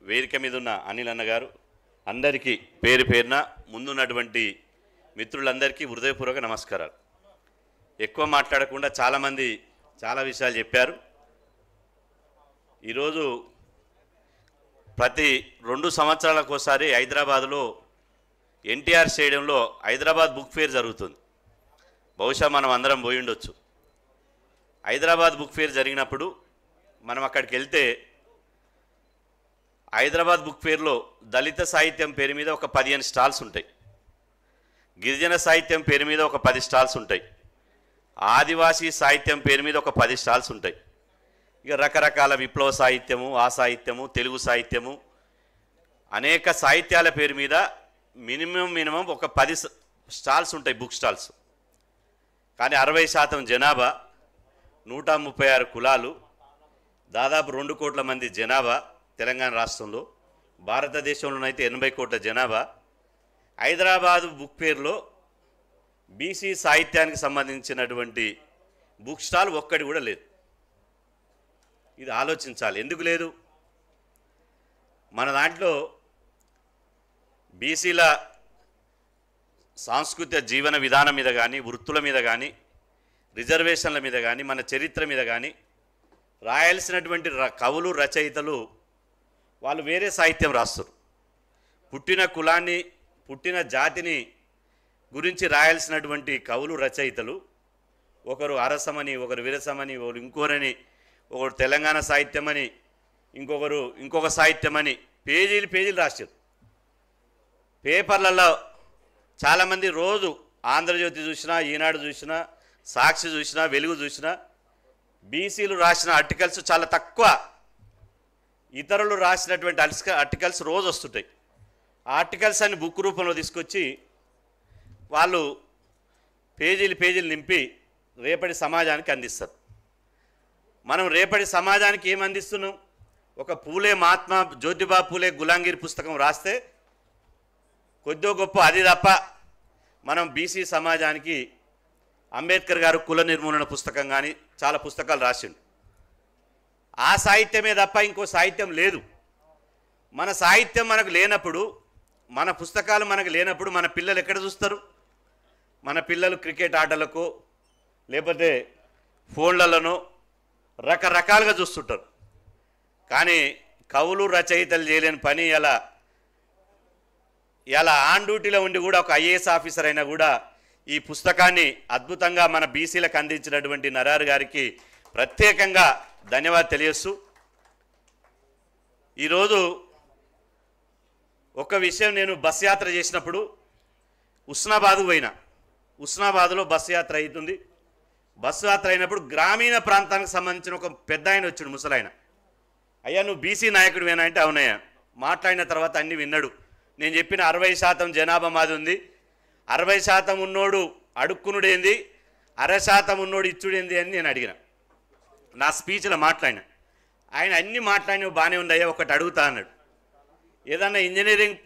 వేదిక మీద ఉన్న అనిల్ అన్న గారు అందరికీ పేరు పేరున ముందున్నటువంటి మిత్రులందరికీ హృదయపూర్వక నమస్కారాలు. ఎక్కువ మాట్లాడకుండా చాలామంది చాలా విషయాలు చెప్పారు. ఈరోజు ప్రతి 2 సంవత్సరాలకు ఒకసారి హైదరాబాద్లో ఎన్టీఆర్ స్టేడియంలో హైదరాబాద్ బుక్ ఫేర్ జరుగుతుంది. బహుశా మనం అందరం పోయి ఉండొచ్చు. హైదరాబాద్ బుక్ ఫేర్ జరిగినప్పుడు మనం అక్కడికి వెళ్తే హైదరాబాద్ బుక్ ఫేర్లో దళిత సాహిత్యం పేరు మీద ఒక 15 స్టాల్స్ ఉంటాయి. గిరిజన సాహిత్యం పేరు మీద ఒక 10 స్టాల్స్ ఉంటాయి. ఆదివాసీ సాహిత్యం పేరు మీద ఒక 10 స్టాల్స్ ఉంటాయి. ఇక రకరకాల విప్లవ సాహిత్యము, ఆ సాహిత్యము, తెలుగు సాహిత్యము, అనేక సాహిత్యాల పేరు మీద మినిమం ఒక 10 స్టాల్స్ ఉంటాయి, బుక్ స్టాల్స్. కానీ 60% జనాభా, 136 కులాలు, దాదాపు 2 కోట్ల మంది జనాభా తెలంగాణ రాష్ట్రంలో, భారతదేశంలోనైతే 80 కోట్ల జనాభా. హైదరాబాదు బుక్ ఫేర్లో బీసీ సాహిత్యానికి సంబంధించినటువంటి బుక్ స్టాల్ ఒక్కటి కూడా లేదు. ఇది ఆలోచించాలి. ఎందుకు లేదు? మన దాంట్లో బీసీల సాంస్కృతిక జీవన విధానం మీద కానీ, వృత్తుల మీద కానీ, రిజర్వేషన్ల మీద కానీ, మన చరిత్ర మీద కానీ రాయాల్సినటువంటి కవులు, రచయితలు వాళ్ళు వేరే సాహిత్యం రాస్తారు. పుట్టిన కులాన్ని, పుట్టిన జాతిని గురించి రాయాల్సినటువంటి కవులు, రచయితలు ఒకరు అరసమని, ఒకరు విరసమని, ఒకరు ఇంకోరని, ఒకరు తెలంగాణ సాహిత్యం అని, ఇంకొకరు ఇంకొక సాహిత్యం అని పేజీలు రాశారు. పేపర్లలో చాలామంది రోజు ఆంధ్రజ్యోతి చూసినా, ఈనాడు చూసినా, సాక్షి చూసినా, వెలుగు చూసినా బీసీలు రాసిన ఆర్టికల్స్ చాలా తక్కువ. ఇతరులు రాసినటువంటి ఆర్టికల్స్ రోజు వస్తుంటాయి. ఆ ఆర్టికల్స్ అన్ని బుక్ రూపంలో తీసుకొచ్చి వాళ్ళు పేజీలు నింపి రేపటి సమాజానికి అందిస్తారు. మనం రేపటి సమాజానికి ఏం అందిస్తున్నాం? ఒక పూలే, మహాత్మా జ్యోతిబా పూలే గులాంగిరి పుస్తకం రాస్తే కొద్దో గొప్ప అది తప్ప మనం బీసీ సమాజానికి అంబేద్కర్ గారు కుల నిర్మూలన పుస్తకం కానీ చాలా పుస్తకాలు రాసిండు. ఆ సాహిత్యమే తప్ప ఇంకో సాహిత్యం లేదు. మన సాహిత్యం మనకు లేనప్పుడు, మన పుస్తకాలు మనకు లేనప్పుడు మన పిల్లలు ఎక్కడ చూస్తారు? మన పిల్లలు క్రికెట్ ఆటలకు లేకపోతే ఫోన్లలోనో రకరకాలుగా చూస్తుంటారు. కానీ కవులు, రచయితలు చేయలేని పని ఇలా ఆన్ డ్యూటీలో ఉండి కూడా ఒక ఐఏఎస్ ఆఫీసర్ అయినా కూడా ఈ పుస్తకాన్ని అద్భుతంగా మన బీసీలకు అందించినటువంటి నరారు గారికి ప్రత్యేకంగా ధన్యవాదాలు తెలియజేస్తూ, ఈరోజు ఒక విషయం, నేను బస్ యాత్ర చేసినప్పుడు ఉస్నాబాద్కు పోయినా. ఉస్నాబాద్లో బస్సు యాత్ర అవుతుంది. బస్సు యాత్ర అయినప్పుడు గ్రామీణ ప్రాంతానికి సంబంధించిన ఒక పెద్ద ఆయన వచ్చాడు, ముసలాయన. అయ్యా నువ్వు బీసీ నాయకుడివేనా అంటే అవునయ్యా. మాట్లాడిన తర్వాత అన్నీ విన్నాడు. నేను చెప్పిన 60% జనాభా మాది ఉంది, 60% ఉన్నోడు అడుక్కునుడేంది, 60% ఉన్నోడు ఇచ్చుడేంది అని నేను అడిగిన. నా స్పీచ్లో మాట్లాడిన. ఆయన అన్నీ మాట్లాడినవి బాగానే ఉందయ్యా, ఒకటి అడుగుతా అన్నాడు. ఏదన్నా ఇంజనీరింగ్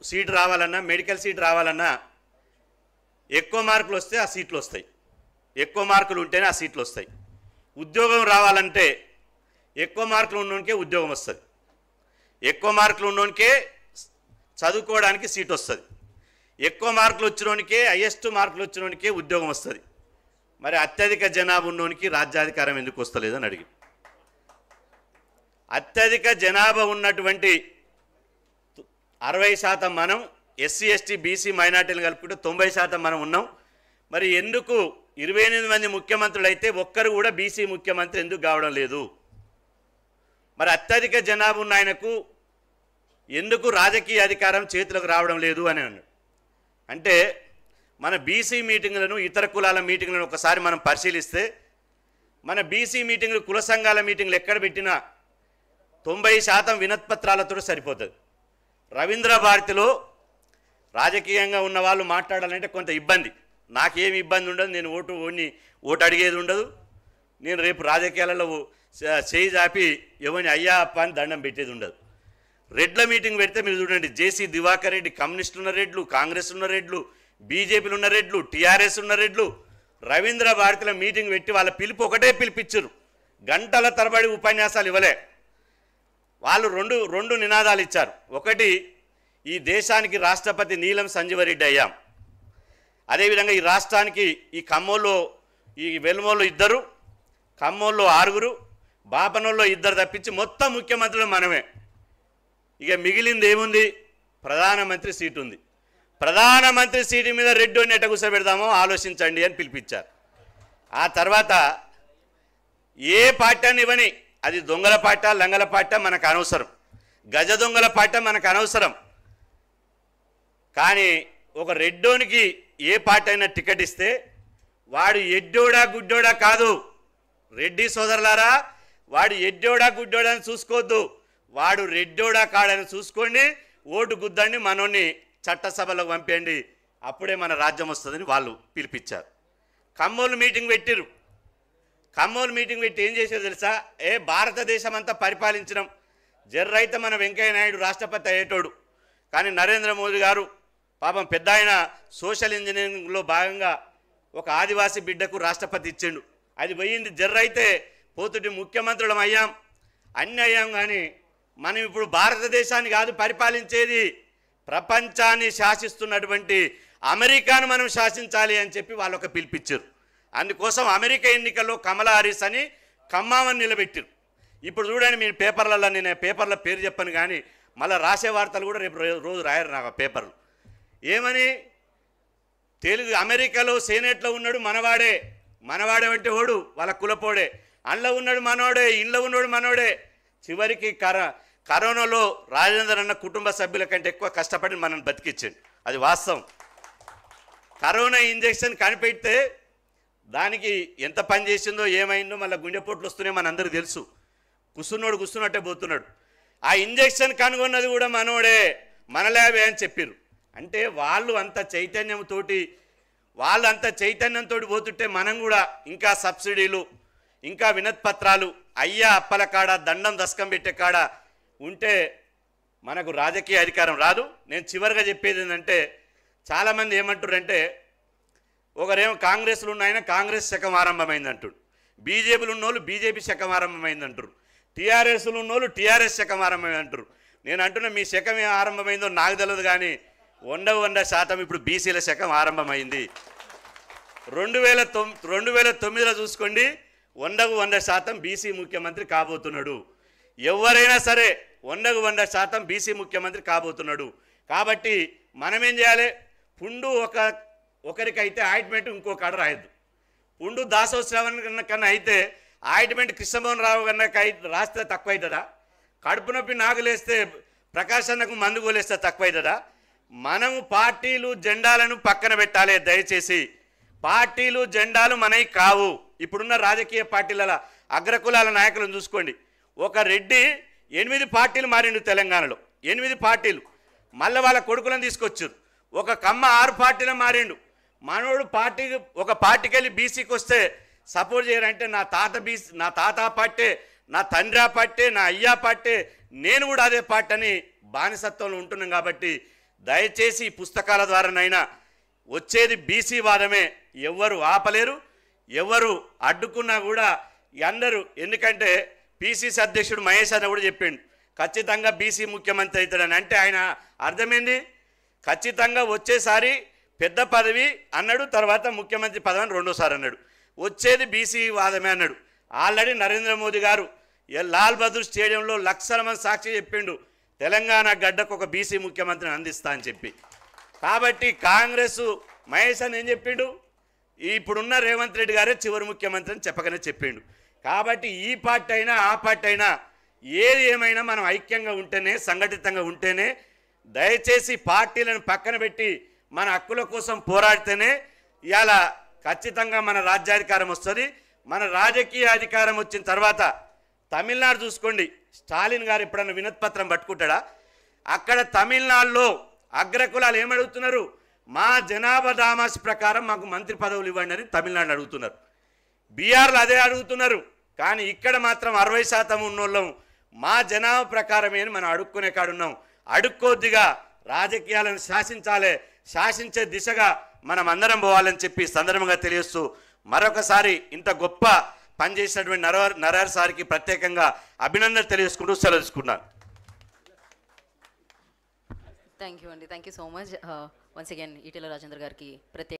సీట్ రావాలన్నా, మెడికల్ సీట్ రావాలన్నా ఎక్కువ మార్కులు వస్తే ఆ సీట్లు వస్తాయి, ఎక్కువ మార్కులు ఉంటేనే ఆ సీట్లు వస్తాయి. ఉద్యోగం రావాలంటే ఎక్కువ మార్కులు ఉన్నోనికే ఉద్యోగం వస్తుంది, ఎక్కువ మార్కులు ఉన్నోనికే చదువుకోవడానికి సీట్ వస్తుంది, ఎక్కువ మార్కులు వచ్చినోనికే, హైయెస్ట్ మార్కులు వచ్చినోనికే ఉద్యోగం వస్తుంది. మరి అత్యధిక జనాభా ఉన్నోనికి రాజ్యాధికారం ఎందుకు వస్తలేదని అడిగి, అత్యధిక జనాభా ఉన్నటువంటి 60% మనం, ఎస్సీ, ఎస్టీ, బీసీ, మైనార్టీలు కలుపుకుంటే 90% మనం ఉన్నాం. మరి ఎందుకు 28 మంది ముఖ్యమంత్రులు అయితే ఒక్కరు కూడా బీసీ ముఖ్యమంత్రి ఎందుకు కావడం లేదు? మరి అత్యధిక జనాభా ఉన్న ఆయనకు ఎందుకు రాజకీయ అధికారం చేతులకు రావడం లేదు అని అన్నాడు. అంటే మన బీసీ మీటింగ్లను, ఇతర కులాల మీటింగ్లను ఒకసారి మనం పరిశీలిస్తే, మన బీసీ మీటింగ్లు, కుల సంఘాల మీటింగ్లు ఎక్కడ పెట్టినా 90% వినతిపత్రాలతో సరిపోతుంది. రవీంద్ర భారతిలో రాజకీయంగా ఉన్న వాళ్ళు మాట్లాడాలంటే కొంత ఇబ్బంది. నాకేమి ఇబ్బంది ఉండదు, నేను ఓటు అడిగేది ఉండదు. నేను రేపు రాజకీయాలలో చేయి చాపి ఎవరిని అయ్యా అప్ప అని దండం పెట్టేది ఉండదు. రెడ్ల మీటింగ్ పెడితే మీరు చూడండి, జేసీ దివాకర్ రెడ్డి, కమ్యూనిస్టులు ఉన్న రెడ్లు, కాంగ్రెస్ ఉన్న రెడ్లు, బీజేపీలు ఉన్న రెడ్లు, టీఆర్ఎస్ ఉన్న రెడ్లు రవీంద్ర భారతిలో మీటింగ్ పెట్టి వాళ్ళ పిలుపు ఒకటే పిలిపించారు. గంటల తరబడి ఉపన్యాసాలు ఇవ్వలే. వాళ్ళు రెండు నినాదాలు ఇచ్చారు. ఒకటి, ఈ దేశానికి రాష్ట్రపతి నీలం సంజీవరెడ్డి అయ్యాం. అదేవిధంగా ఈ రాష్ట్రానికి ఈ ఖమ్మంలో ఈ వెలుమోళ్ళు 2, ఖమ్మంలో 6, బాపనోళ్ళు 2 తప్పించి మొత్తం ముఖ్యమంత్రులు మనమే. ఇక మిగిలింది ఏముంది? ప్రధానమంత్రి సీటు ఉంది. ప్రధానమంత్రి సీటు మీద రెడ్డిని ఎట్ట కూర్చోబెడదామో ఆలోచించండి అని పిలిపించారు. ఆ తర్వాత ఏ పార్టీ అని ఇవ్వని, అది దొంగల పార్టీ లంగల పార్టీ మనకు అనవసరం, గజ దొంగల పార్టీ మనకు అనవసరం. కానీ ఒక రెడ్డోనికి ఏ పార్టీ అయినా టికెట్ ఇస్తే వాడు ఎడ్డోడా గుడ్డోడా కాదు. రెడ్డి సోదరులారా, వాడు ఎడ్డోడా గుడ్డోడా అని చూసుకోవద్దు, వాడు రెడ్డోడా కాడని చూసుకోండి, ఓటు గుద్దండి, మనోని చట్టసభలోకి పంపేయండి, అప్పుడే మన రాజ్యం వస్తుందని వాళ్ళు పిలిపించారు. ఖమ్మోలు మీటింగ్ పెట్టిరు. ఖమ్మోలు మీటింగ్ పెట్టి ఏం చేశారు తెలుసా? భారతదేశం అంతా పరిపాలించడం జర్రైతే మన వెంకయ్య నాయుడు రాష్ట్రపతి అయ్యేటోడు. కానీ నరేంద్ర మోదీ గారు పాపం పెద్ద ఆయన సోషల్ ఇంజనీరింగ్లో భాగంగా ఒక ఆదివాసీ బిడ్డకు రాష్ట్రపతి ఇచ్చిండు. అది పోయింది. జర్రైతే పోతుటి ముఖ్యమంత్రులం అయ్యాం, అన్నీ అయ్యాం. కానీ మనం ఇప్పుడు భారతదేశాన్ని కాదు పరిపాలించేది, ప్రపంచాన్ని శాసిస్తున్నటువంటి అమెరికాను మనం శాసించాలి అని చెప్పి వాళ్ళు ఒక పిలిపించారు. అందుకోసం అమెరికా ఎన్నికల్లో కమలా హారిస్ అని ఖమ్మామని నిలబెట్టారు. ఇప్పుడు చూడండి, మీరు పేపర్లలో, నేను పేపర్ల పేరు చెప్పను కానీ మళ్ళీ రాసే వార్తలు కూడా రేపు రోజు రాయరు నాకు ఆ పేపర్లు. ఏమని? తెలుగు అమెరికాలో సెనేట్లో ఉన్నాడు మనవాడే అంటే ఓడు వాళ్ళ కులపోడే, అండ్లో ఉన్నాడు మనోడే, ఇంట్లో ఉన్నాడు మనోడే. చివరికి కరోనాలో రాజేందర్ అన్న కుటుంబ సభ్యుల కంటే ఎక్కువ కష్టపడి మనం బతికించండి, అది వాస్తవం. కరోనా ఇంజెక్షన్ కనిపెడితే దానికి ఎంత పని చేసిందో ఏమైందో మళ్ళీ గుండెపోట్లు వస్తున్నాయి మనందరికీ తెలుసు. కూర్చున్నట్టే పోతున్నాడు. ఆ ఇంజెక్షన్ కనుగొన్నది కూడా మనోడే, మన ల్యాబే అని చెప్పారు. అంటే వాళ్ళు అంత చైతన్యంతో పోతుంటే మనం కూడా ఇంకా సబ్సిడీలు, ఇంకా వినతిపత్రాలు, అయ్యా అప్పల కాడ దండం దశకం పెట్టే కాడ ఉంటే మనకు రాజకీయ అధికారం రాదు. నేను చివరిగా చెప్పేది ఏంటంటే, చాలామంది ఏమంటారంటే, ఒకరేమో కాంగ్రెస్లో ఉన్న ఆయన కాంగ్రెస్ శకం ఆరంభమైంది అంటారు, బీజేపీలో ఉన్నోళ్ళు బీజేపీ శకం ఆరంభమైంది అంటారు, టీఆర్ఎస్లో ఉన్నోళ్ళు టీఆర్ఎస్ శకం ఆరంభమైంది అంటారు. నేను అంటున్నా, మీ శకం ఏ ఆరంభమైందో నాకు తెలియదు కానీ 100% ఇప్పుడు బీసీల శకం ఆరంభమైంది. 2009లో చూసుకోండి, 100% బీసీ ముఖ్యమంత్రి కాబోతున్నాడు. ఎవరైనా సరే 100% బీసీ ముఖ్యమంత్రి కాబోతున్నాడు. కాబట్టి మనమేం చేయాలి? పుండు ఒకరికైతే ఆయింట్మెంట్ ఇంకో కాడ రాయద్దు. పుండు దాసోత్సవం కన్నా అయితే ఆయింట్మెంట్ కృష్ణమోహన్ రావు కన్నా రాస్తే తక్కువ అవుతుందా? కడుపు నొప్పి నాగులేస్తే ప్రకాశ్ అన్నకు మందు కోలేస్తే తక్కువ అవుతుందా? మనము పార్టీలు జెండాలను పక్కన పెట్టాలి. దయచేసి పార్టీలు జెండాలు మనవి కావు. ఇప్పుడున్న రాజకీయ పార్టీల అగ్రకులాల నాయకులను చూసుకోండి. ఒక రెడ్డి 8 పార్టీలు మారిండు తెలంగాణలో, 8 పార్టీలు. మళ్ళీ వాళ్ళ కొడుకులను తీసుకొచ్చారు. ఒక కమ్మ 6 పార్టీలు మారిండు. మనోడు ఒక పార్టీకి వెళ్ళి బీసీకి వస్తే సపోర్ట్ చేయాలంటే నా తాత పార్టీ, నా తండ్రి ఆ పార్టీ, నా అయ్యా పార్టీ, నేను కూడా అదే పార్టీ అని బానిసత్వంలో ఉంటున్నాం. కాబట్టి దయచేసి పుస్తకాల ద్వారానైనా వచ్చేది బీసీ వాదమే. ఎవరు ఆపలేరు, ఎవరు అడ్డుకున్నా కూడా అందరూ. ఎందుకంటే పిసిసి అధ్యక్షుడు మహేష్ అన్న కూడా చెప్పిండు, ఖచ్చితంగా బీసీ ముఖ్యమంత్రి అవుతాడని. అంటే ఆయన అర్థమైంది, ఖచ్చితంగా వచ్చేసారి పెద్ద పదవి అన్నాడు, తర్వాత ముఖ్యమంత్రి పదవి అని 2సారి అన్నాడు. వచ్చేది బీసీ వాదమే అన్నాడు. ఆల్రెడీ నరేంద్ర మోదీ గారు లాల్ బహదూర్ స్టేడియంలో లక్షల మంది సాక్షి చెప్పిండు, తెలంగాణ గడ్డకు ఒక బీసీ ముఖ్యమంత్రిని అందిస్తా అని చెప్పి. కాబట్టి కాంగ్రెస్ మహేష్ అని ఏం చెప్పిండు? ఇప్పుడున్న రేవంత్ రెడ్డి గారే చివరి ముఖ్యమంత్రి అని చెప్పకనే చెప్పిండు. కాబట్టి ఈ పార్టీ అయినా ఆ పార్టీ అయినా ఏది ఏమైనా మనం ఐక్యంగా ఉంటేనే, సంఘటితంగా ఉంటేనే, దయచేసి పార్టీలను పక్కన పెట్టి మన హక్కుల కోసం పోరాడితేనే ఇవాళ ఖచ్చితంగా మన రాజ్యాధికారం వస్తుంది. మన రాజకీయ అధికారం వచ్చిన తర్వాత తమిళనాడు చూసుకోండి, స్టాలిన్ గారు ఎప్పుడన్నా వినతిపత్రం పట్టుకుంటాడా? అక్కడ తమిళనాడులో అగ్రకులాలు ఏమడుగుతున్నారు? మా జనాభా దామాసి ప్రకారం మాకు మంత్రి పదవులు ఇవ్వండి అని తమిళనాడు అడుగుతున్నారు. బీహార్లో అదే అడుగుతున్నారు. కానీ ఇక్కడ మాత్రం 60% ఉన్నోళ్ళం మా జనాభా ప్రకారమే అని మనం అడుక్కునే కాడున్నాం. అడుక్కోద్దిగా రాజకీయాలను శాసించాలి, శాసించే దిశగా మనం అందరం పోవాలని చెప్పి సందర్భంగా తెలియస్తూ మరొకసారి ఇంత గొప్ప పనిచేసినటువంటి నరహర్ సార్కి ప్రత్యేకంగా అభినందన తెలియజేసుకుంటూ సెలవు తీసుకున్నాను. థ్యాంక్ యూ అండి, thank you so much. Once again Etela Rajendra గారికి ప్రత్యేక